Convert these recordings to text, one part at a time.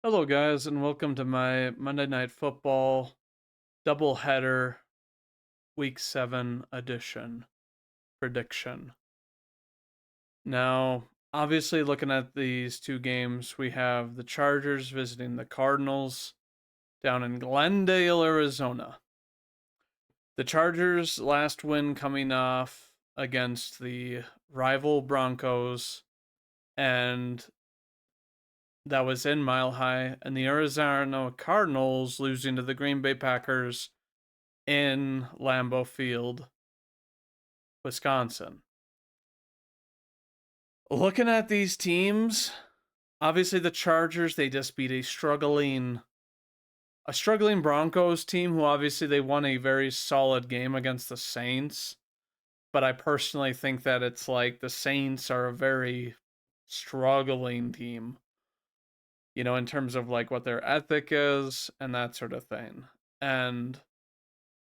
Hello, guys, and welcome to my Monday Night Football doubleheader Week 7 edition prediction. Now, obviously, looking at these two games, we have the Chargers visiting the Cardinals down in Glendale, Arizona. The Chargers' last win coming off against the rival Broncos, and that was in Mile High, and the Arizona Cardinals losing to the Green Bay Packers in Lambeau Field, Wisconsin. Looking at these teams, obviously the Chargers, they just beat a struggling Broncos team who obviously they won a very solid game against the Saints. But I personally think that it's like the Saints are a very struggling team, in terms of like what their ethic is and that sort of thing. And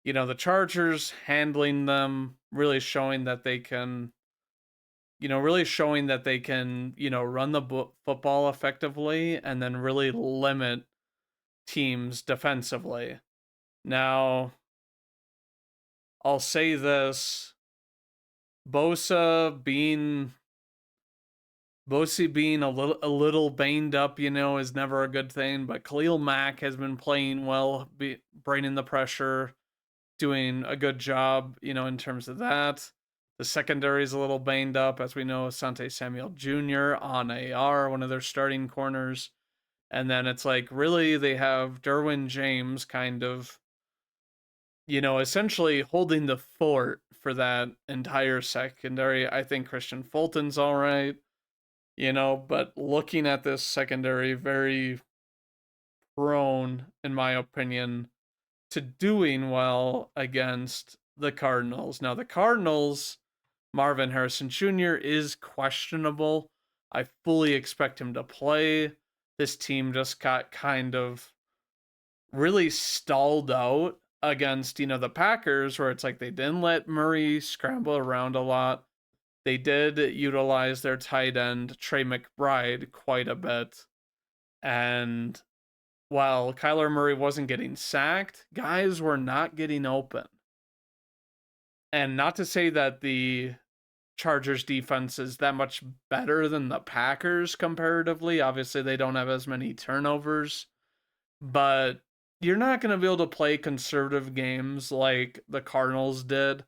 the Chargers handling them, really showing that they can run the football effectively and then really limit teams defensively. Now, I'll say this: Bosa being being a little banged up, is never a good thing. But Khalil Mack has been playing well, bringing the pressure, doing a good job, in terms of that. The secondary is a little banged up, as we know. Asante Samuel Jr. on AR, one of their starting corners. And then it's like, really, they have Derwin James kind of, essentially holding the fort for that entire secondary. I think Christian Fulton's all right, but looking at this secondary, very prone, in my opinion, to doing well against the Cardinals. Now, the Cardinals, Marvin Harrison Jr. is questionable. I fully expect him to play. This team just got kind of really stalled out against, the Packers, where it's like they didn't let Murray scramble around a lot. They did utilize their tight end, Trey McBride, quite a bit. And while Kyler Murray wasn't getting sacked, guys were not getting open. And not to say that the Chargers defense is that much better than the Packers comparatively. Obviously, they don't have as many turnovers, but you're not going to be able to play conservative games like the Cardinals did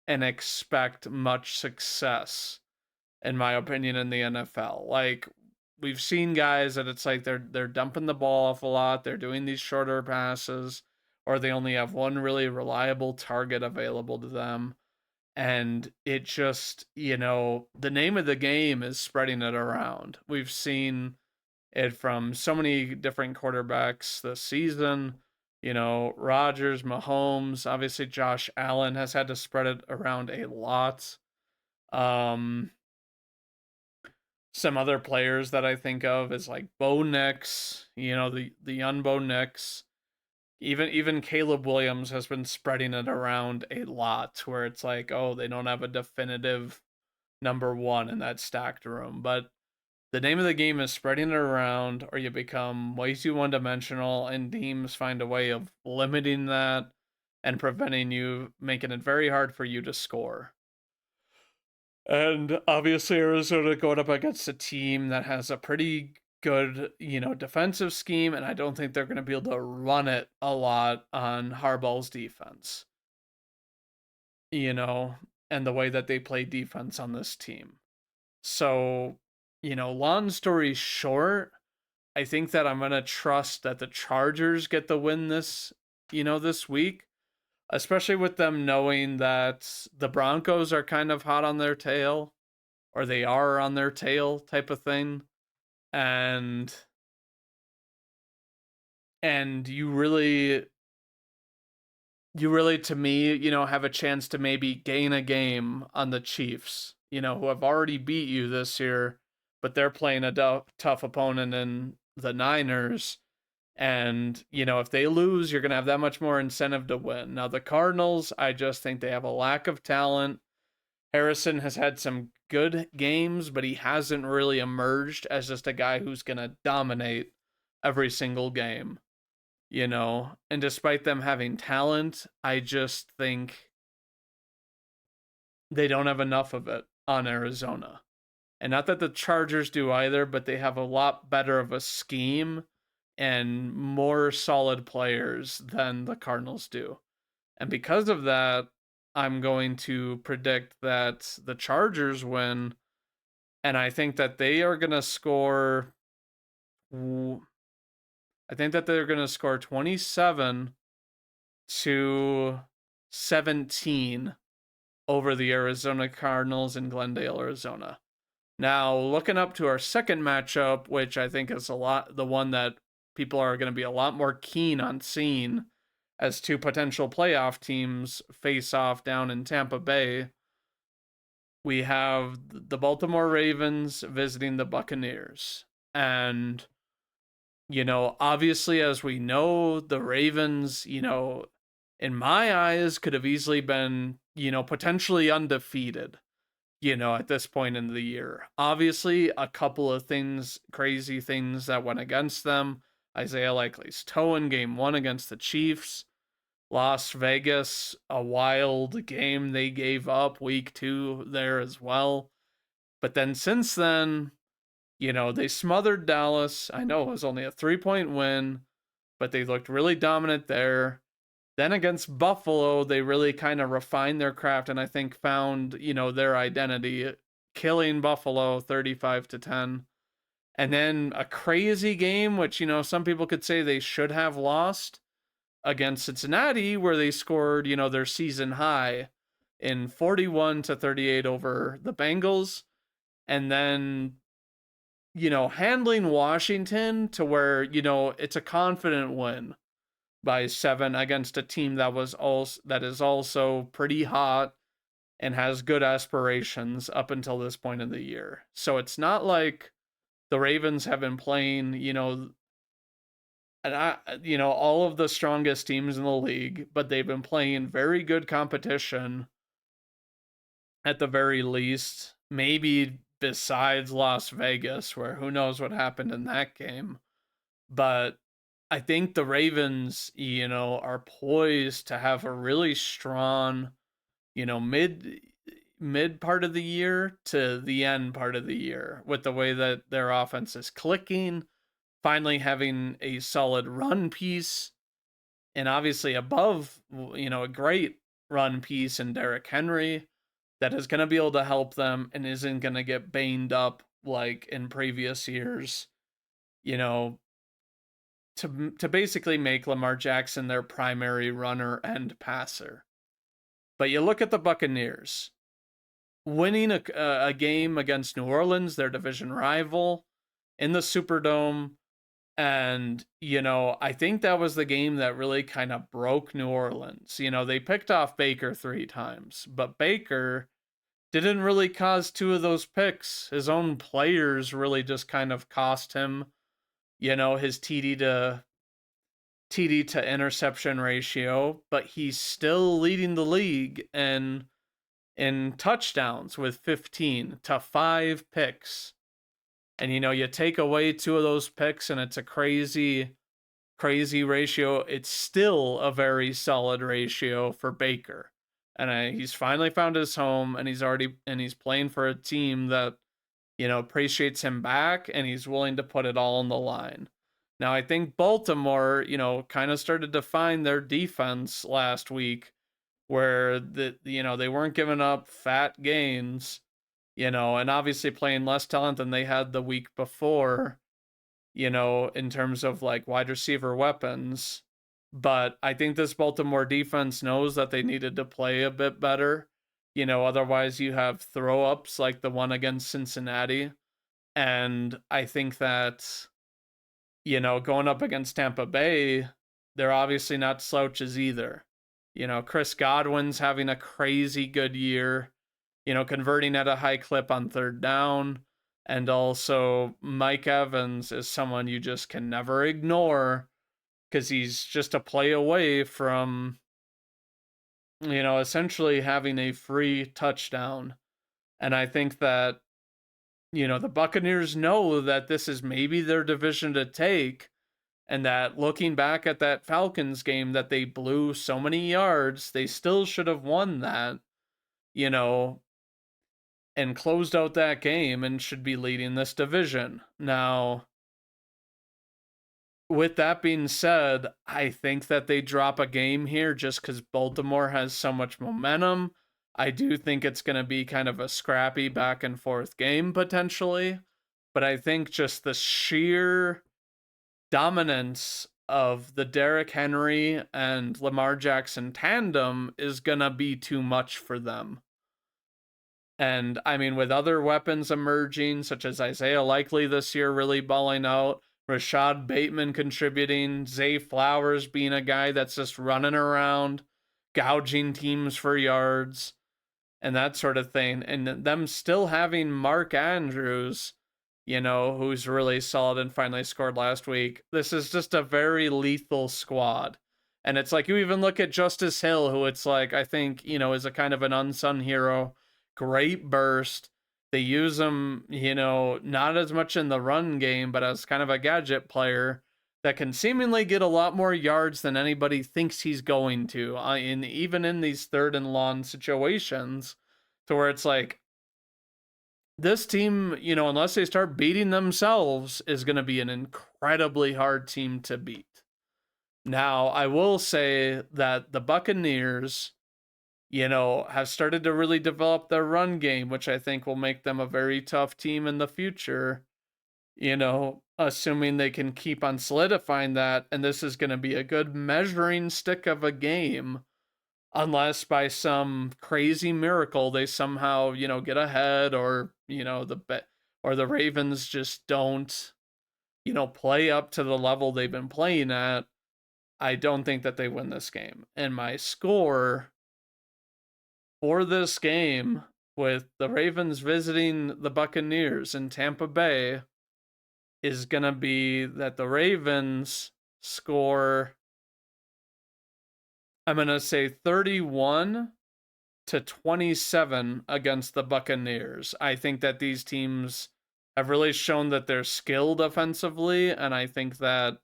and expect much success, in my opinion, in the NFL. Like, we've seen guys that it's like they're dumping the ball off a lot, they're doing these shorter passes, or they only have one really reliable target available to them. And it just, the name of the game is spreading it around. We've seen it from so many different quarterbacks this season. Rodgers, Mahomes, obviously Josh Allen has had to spread it around a lot. Um, some other players that I think of is like Bo Nix, the young Bo Nix. Even Caleb Williams has been spreading it around a lot, where it's like, oh, they don't have a definitive number one in that stacked room. But the name of the game is spreading it around, or you become way too one dimensional, and teams find a way of limiting that and preventing you, making it very hard for you to score. And obviously, Arizona going up against a team that has a pretty good, defensive scheme, and I don't think they're going to be able to run it a lot on Harbaugh's defense, you know, and the way that they play defense on this team. So, long story short, I think that I'm going to trust that the Chargers get the win this week, especially with them knowing that the Broncos are kind of hot on their tail, or they are on their tail type of thing. And you really to me, have a chance to maybe gain a game on the Chiefs, who have already beat you this year, but they're playing a tough opponent in the Niners. And, if they lose, you're going to have that much more incentive to win. Now, the Cardinals, I just think they have a lack of talent. Harrison has had some good games, but he hasn't really emerged as just a guy who's going to dominate every single game, and despite them having talent, I just think they don't have enough of it on Arizona. And not that the Chargers do either, but they have a lot better of a scheme and more solid players than the Cardinals do. And because of that, I'm going to predict that the Chargers win. And I think that they are going to score. I think that they're going to score 27-17 over the Arizona Cardinals in Glendale, Arizona. Now, looking up to our second matchup, which I think is the one that people are going to be a lot more keen on seeing as two potential playoff teams face off down in Tampa Bay, we have the Baltimore Ravens visiting the Buccaneers. And, obviously, as we know, the Ravens, in my eyes, could have easily been, potentially undefeated, at this point in the year. Obviously, a couple of crazy things that went against them. Isaiah Likely's toe in game one against the Chiefs. Las Vegas, a wild game they gave up week two there as well. But then since then, they smothered Dallas. I know it was only a 3-point win, but they looked really dominant there. Then against Buffalo, they really kind of refined their craft and I think found, their identity, killing Buffalo 35-10. And then a crazy game, which, some people could say they should have lost against Cincinnati, where they scored, their season high in 41-38 over the Bengals. And then, handling Washington to where, it's a confident win by 7 against a team that is also pretty hot and has good aspirations up until this point in the year. So it's not like the Ravens have been playing, all of the strongest teams in the league, but they've been playing very good competition at the very least. Maybe besides Las Vegas, where who knows what happened in that game. But I think the Ravens, are poised to have a really strong, mid part of the year to the end part of the year with the way that their offense is clicking, finally having a solid run piece, and obviously above, a great run piece in Derrick Henry that is going to be able to help them and isn't going to get banged up like in previous years, you know, to basically make Lamar Jackson their primary runner and passer. But you look at the Buccaneers winning a game against New Orleans, their division rival, in the Superdome. And, I think that was the game that really kind of broke New Orleans. They picked off Baker 3 times, but Baker didn't really cause 2 of those picks. His own players really just kind of cost him, his TD to interception ratio, but he's still leading the league in touchdowns with 15 to 5 picks. And you take away 2 of those picks and it's a crazy ratio. It's still a very solid ratio for Baker. And he's finally found his home and he's playing for a team that appreciates him back and he's willing to put it all on the line. Now, I think Baltimore, kind of started to find their defense last week where they weren't giving up fat gains, and obviously playing less talent than they had the week before, in terms of like wide receiver weapons. But I think this Baltimore defense knows that they needed to play a bit better. Otherwise you have throw ups like the one against Cincinnati. And I think that, going up against Tampa Bay, they're obviously not slouches either. Chris Godwin's having a crazy good year, converting at a high clip on third down. And also, Mike Evans is someone you just can never ignore because he's just a play away from, essentially having a free touchdown. And I think that, the Buccaneers know that this is maybe their division to take And that looking back at that Falcons game that they blew so many yards, they still should have won that, you know, and closed out that game and should be leading this division. Now, with that being said, I think that they drop a game here just because Baltimore has so much momentum. I do think it's going to be kind of a scrappy back and forth game potentially, but I think just the sheer dominance of the Derrick Henry and Lamar Jackson tandem is going to be too much for them. And I mean, with other weapons emerging, such as Isaiah Likely this year really balling out, Rashad Bateman contributing, Zay Flowers being a guy that's just running around, gouging teams for yards, and that sort of thing. And them still having Mark Andrews, who's really solid and finally scored last week. This is just a very lethal squad. And it's like you even look at Justice Hill, who it's like, I think, is a kind of an unsung hero. Great burst. They use him, not as much in the run game, but as kind of a gadget player that can seemingly get a lot more yards than anybody thinks he's going to, even in these third and long situations, to where it's like, this team, unless they start beating themselves, is going to be an incredibly hard team to beat. Now, I will say that the Buccaneers, have started to really develop their run game, which I think will make them a very tough team in the future, assuming they can keep on solidifying that. And this is going to be a good measuring stick of a game, unless by some crazy miracle they somehow, get ahead, or, the Ravens just don't, play up to the level they've been playing at. I don't think that they win this game. And my score for this game, with the Ravens visiting the Buccaneers in Tampa Bay, is going to be that the Ravens score, I'm going to say 31-27 against the Buccaneers. I think that these teams have really shown that they're skilled offensively, and I think that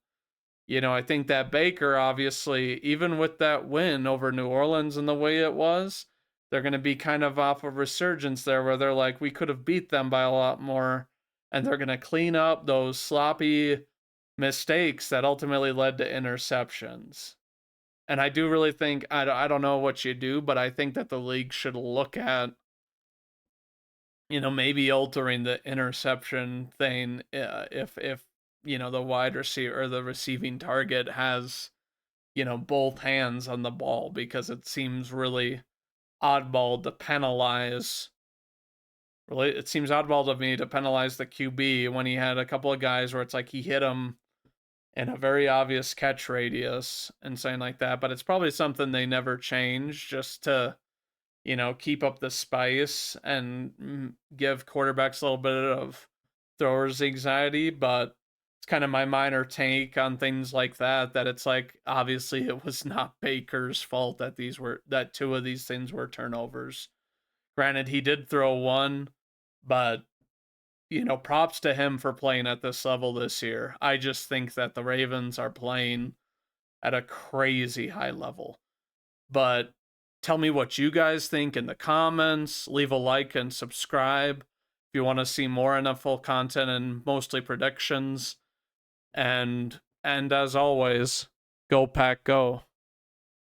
Baker, obviously, even with that win over New Orleans and the way it was, they're going to be kind of off a resurgence there where they're like, we could have beat them by a lot more. And they're going to clean up those sloppy mistakes that ultimately led to interceptions. And I do really think, I don't know what you do, but I think that the league should look at, maybe altering the interception thing if the wide receiver or the receiving target has, both hands on the ball, because it seems really oddball to penalize. Really, it seems oddball to me to penalize the QB when he had a couple of guys where it's like he hit him in a very obvious catch radius and saying like that. But it's probably something they never change, just to, keep up the spice and give quarterbacks a little bit of throwers anxiety. But it's kind of my minor take on things like that, that it's like, obviously it was not Baker's fault that two of these things were turnovers. Granted, he did throw one, but props to him for playing at this level this year. I just think that the Ravens are playing at a crazy high level. But tell me what you guys think in the comments. Leave a like and subscribe if you want to see more NFL content and mostly predictions. And as always, go Pack Go.